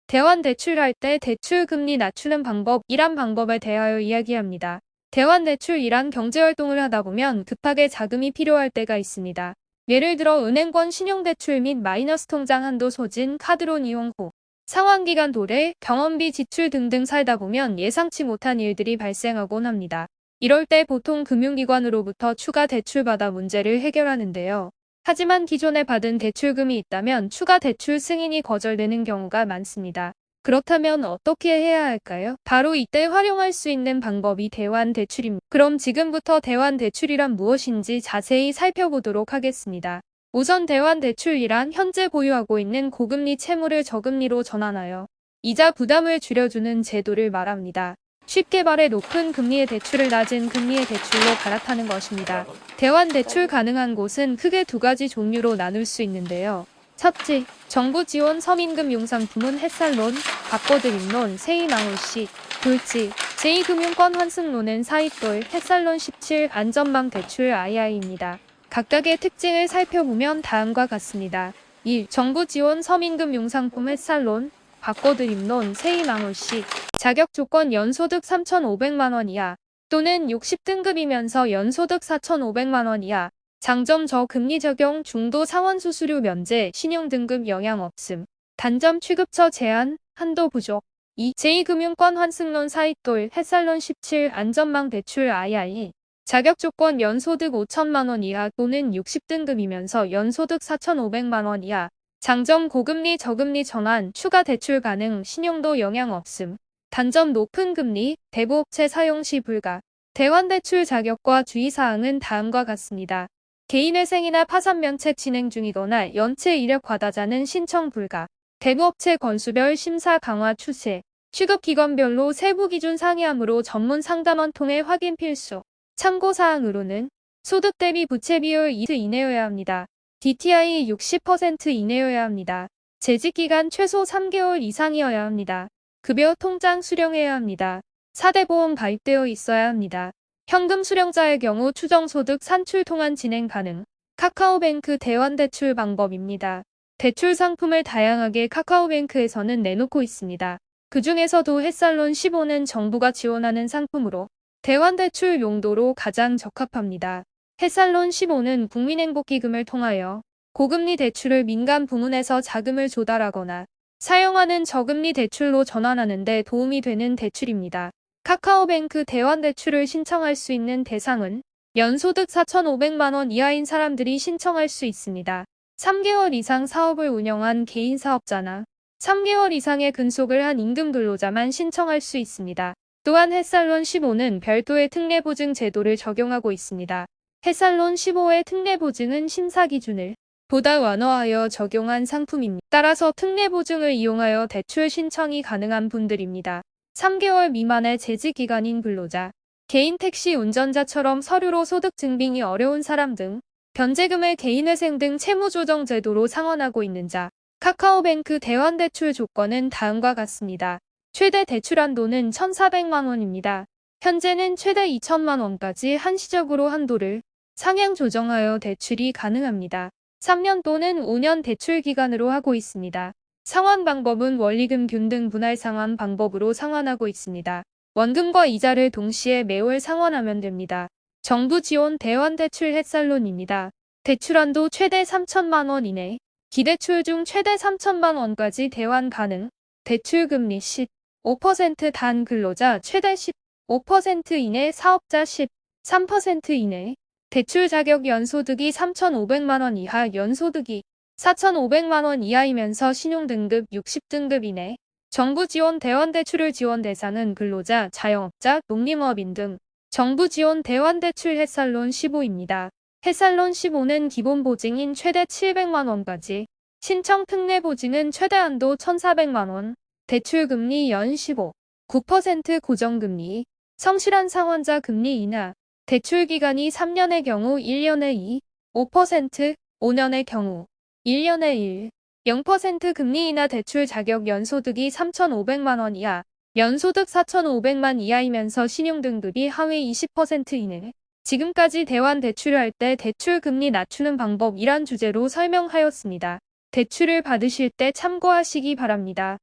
대환 대출할 때 대출 금리 낮추는 방법이란 방법에 대하여 이야기합니다. 대환 대출이란 경제활동을 하다 보면 급하게 자금이 필요할 때가 있습니다. 예를 들어 은행권 신용대출 및 마이너스 통장 한도 소진, 카드론 이용 후 상환기간 도래, 경험비 지출 등등 살다 보면 예상치 못한 일들이 발생하곤 합니다. 이럴 때 보통 금융기관으로부터 추가 대출받아 문제를 해결하는데요. 하지만 기존에 받은 대출금이 있다면 추가 대출 승인이 거절되는 경우가 많습니다. 그렇다면 어떻게 해야 할까요? 바로 이때 활용할 수 있는 방법이 대환 대출입니다. 그럼 지금부터 대환 대출이란 무엇인지 자세히 살펴보도록 하겠습니다. 우선 대환 대출이란 현재 보유하고 있는 고금리 채무를 저금리로 전환하여 이자 부담을 줄여주는 제도를 말합니다. 쉽게 말해 높은 금리의 대출을 낮은 금리의 대출로 갈아타는 것입니다. 대환 대출 가능한 곳은 크게 두 가지 종류로 나눌 수 있는데요. 첫째, 정부 지원 서민금 융상품은 햇살론, 바꿔드림론, 세이망울시. 둘째, 제2금융권 환승론은 사입돌, 햇살론 17, 안전망 대출 II입니다. 각각의 특징을 살펴보면 다음과 같습니다. 1. 정부 지원 서민금 융상품 햇살론, 바꿔드림론, 세이망울시. 자격 조건 연소득 3,500만원 이하 또는 60등급이면서 연소득 4,500만원 이하. 장점 저금리 적용, 중도 상환 수수료 면제, 신용등급 영향 없음. 단점 취급처 제한, 한도 부족. 2. 제2금융권 환승론 사입돌, 햇살론 17, 안전망 대출 II. 자격 조건 연소득 5천만원 이하 또는 60등급이면서 연소득 4,500만원 이하. 장점 고금리 저금리 전환, 추가 대출 가능, 신용도 영향 없음. 단점 높은 금리, 대부업체 사용 시 불가. 대환 대출 자격과 주의사항은 다음과 같습니다. 개인회생이나 파산면책 진행 중이거나 연체 이력 과다자는 신청 불가. 대부업체 건수별 심사 강화 추세. 취급기관별로 세부 기준 상이하므로 전문 상담원 통해 확인 필수. 참고사항으로는 소득 대비 부채 비율 2% 이내여야 합니다. DTI 60% 이내여야 합니다. 재직기간 최소 3개월 이상이어야 합니다. 급여 통장 수령해야 합니다. 4대 보험 가입되어 있어야 합니다. 현금 수령자의 경우 추정소득 산출 통한 진행 가능. 카카오뱅크 대환 대출 방법입니다. 대출 상품을 다양하게 카카오뱅크에서는 내놓고 있습니다. 그 중에서도 햇살론 15는 정부가 지원하는 상품으로 대환 대출 용도로 가장 적합합니다. 햇살론 15는 국민행복기금을 통하여 고금리 대출을 민간 부문에서 자금을 조달하거나 사용하는 저금리 대출로 전환하는 데 도움이 되는 대출입니다. 카카오뱅크 대환 대출을 신청할 수 있는 대상은 연소득 4,500만원 이하인 사람들이 신청할 수 있습니다. 3개월 이상 사업을 운영한 개인 사업자나 3개월 이상의 근속을 한 임금 근로자만 신청할 수 있습니다. 또한 햇살론 15는 별도의 특례보증 제도를 적용하고 있습니다. 햇살론 15의 특례보증은 심사 기준을 보다 완화하여 적용한 상품입니다. 따라서 특례보증을 이용하여 대출 신청이 가능한 분들입니다. 3개월 미만의 재직기간인 근로자, 개인 택시 운전자처럼 서류로 소득 증빙이 어려운 사람 등 변제금을 개인회생 등 채무조정 제도로 상환하고 있는 자. 카카오뱅크 대환대출 조건은 다음과 같습니다. 최대 대출 한도는 1,400만원입니다. 현재는 최대 2천만원까지 한시적으로 한도를 상향 조정하여 대출이 가능합니다. 3년 또는 5년 대출 기간으로 하고 있습니다. 상환 방법은 원리금 균등 분할 상환 방법으로 상환하고 있습니다. 원금과 이자를 동시에 매월 상환하면 됩니다. 정부 지원 대환 대출 햇살론입니다. 대출 한도 최대 3천만원 이내, 기대출 중 최대 3천만원까지 대환 가능, 대출 금리 15% 단 근로자 최대 15% 이내, 사업자 13% 이내. 대출 자격 연소득이 3,500만원 이하, 연소득이 4,500만원 이하이면서 신용등급 60등급 이내. 정부 지원 대환 대출을 지원 대상은 근로자, 자영업자, 농림업인 등. 정부 지원 대환 대출 햇살론 15입니다. 햇살론 15는 기본 보증인 최대 700만원까지, 신청 특례 보증은 최대 한도 1,400만원, 대출 금리 연 9% 고정금리, 성실한 상환자 금리 인하. 대출 기간이 3년의 경우 1년에 5%, 5년의 경우 1년에 0% 금리 인하. 대출 자격 연소득이 3,500만원 이하, 연소득 4,500만 이하이면서 신용등급이 하위 20% 이내. 지금까지 대환 대출을 할 때 대출 금리 낮추는 방법 이란 주제로 설명하였습니다. 대출을 받으실 때 참고하시기 바랍니다.